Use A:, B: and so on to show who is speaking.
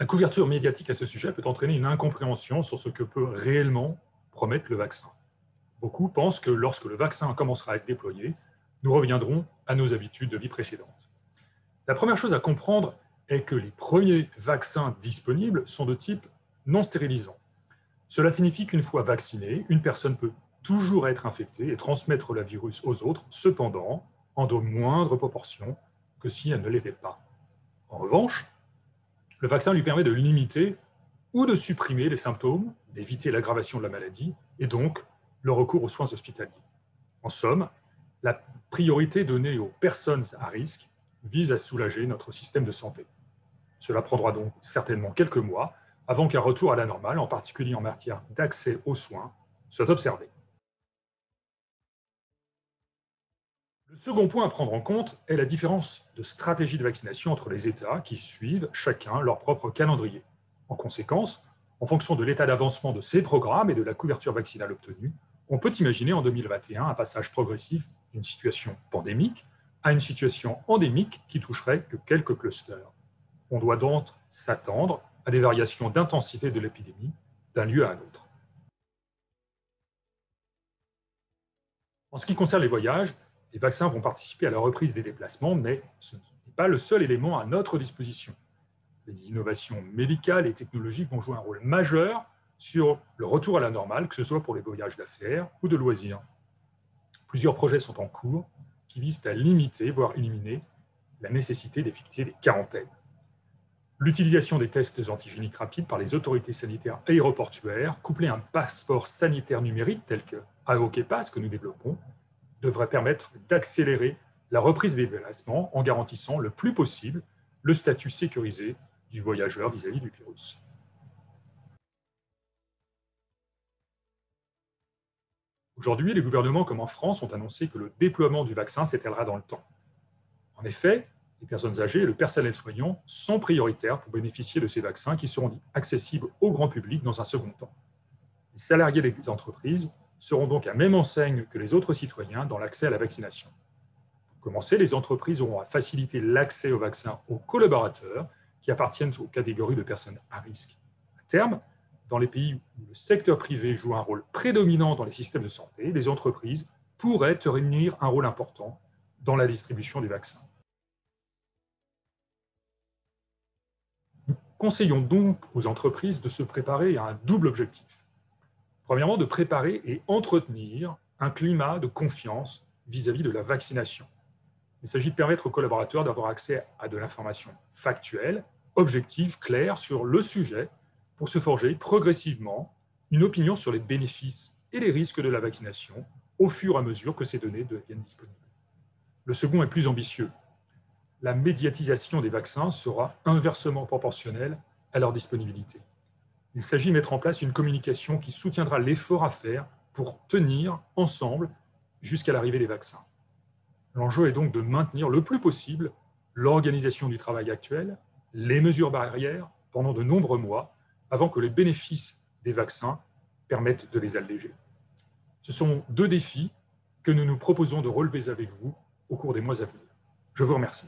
A: couverture médiatique à ce sujet peut entraîner une incompréhension sur ce que peut réellement promettre le vaccin. Beaucoup pensent que lorsque le vaccin commencera à être déployé, nous reviendrons à nos habitudes de vie précédentes. La première chose à comprendre est que les premiers vaccins disponibles sont de type non stérilisant. Cela signifie qu'une fois vaccinée, une personne peut toujours être infectée et transmettre le virus aux autres, cependant, en de moindres proportions que si elle ne l'était pas. En revanche, le vaccin lui permet de limiter ou de supprimer les symptômes, d'éviter l'aggravation de la maladie et donc le recours aux soins hospitaliers. En somme, la priorité donnée aux personnes à risque vise à soulager notre système de santé. Cela prendra donc certainement quelques mois avant qu'un retour à la normale, en particulier en matière d'accès aux soins, soit observé. Le second point à prendre en compte est la différence de stratégie de vaccination entre les États qui suivent chacun leur propre calendrier. En conséquence, en fonction de l'état d'avancement de ces programmes et de la couverture vaccinale obtenue, on peut imaginer en 2021 un passage progressif d'une situation pandémique à une situation endémique qui toucherait que quelques clusters. On doit donc s'attendre à des variations d'intensité de l'épidémie d'un lieu à un autre. En ce qui concerne les voyages, les vaccins vont participer à la reprise des déplacements, mais ce n'est pas le seul élément à notre disposition. Les innovations médicales et technologiques vont jouer un rôle majeur sur le retour à la normale, que ce soit pour les voyages d'affaires ou de loisirs. Plusieurs projets sont en cours qui visent à limiter, voire éliminer, la nécessité d'effectuer des quarantaines. L'utilisation des tests antigéniques rapides par les autorités sanitaires aéroportuaires, couplée à un passeport sanitaire numérique tel que AOKPass que nous développons, devrait permettre d'accélérer la reprise des déplacements en garantissant le plus possible le statut sécurisé du voyageur vis-à-vis du virus. Aujourd'hui, les gouvernements comme en France ont annoncé que le déploiement du vaccin s'étalera dans le temps. En effet, les personnes âgées et le personnel soignant sont prioritaires pour bénéficier de ces vaccins qui seront accessibles au grand public dans un second temps. Les salariés des entreprises seront donc à même enseigne que les autres citoyens dans l'accès à la vaccination. Pour commencer, les entreprises auront à faciliter l'accès aux vaccins aux collaborateurs qui appartiennent aux catégories de personnes à risque. À terme, dans les pays où le secteur privé joue un rôle prédominant dans les systèmes de santé, les entreprises pourraient tenir un rôle important dans la distribution des vaccins. Nous conseillons donc aux entreprises de se préparer à un double objectif. Premièrement, de préparer et entretenir un climat de confiance vis-à-vis de la vaccination. Il s'agit de permettre aux collaborateurs d'avoir accès à de l'information factuelle, objective, claire sur le sujet pour se forger progressivement une opinion sur les bénéfices et les risques de la vaccination au fur et à mesure que ces données deviennent disponibles. Le second est plus ambitieux. La médiatisation des vaccins sera inversement proportionnelle à leur disponibilité. Il s'agit de mettre en place une communication qui soutiendra l'effort à faire pour tenir ensemble jusqu'à l'arrivée des vaccins. L'enjeu est donc de maintenir le plus possible l'organisation du travail actuel, les mesures barrières pendant de nombreux mois, avant que les bénéfices des vaccins permettent de les alléger. Ce sont deux défis que nous nous proposons de relever avec vous au cours des mois à venir. Je vous remercie.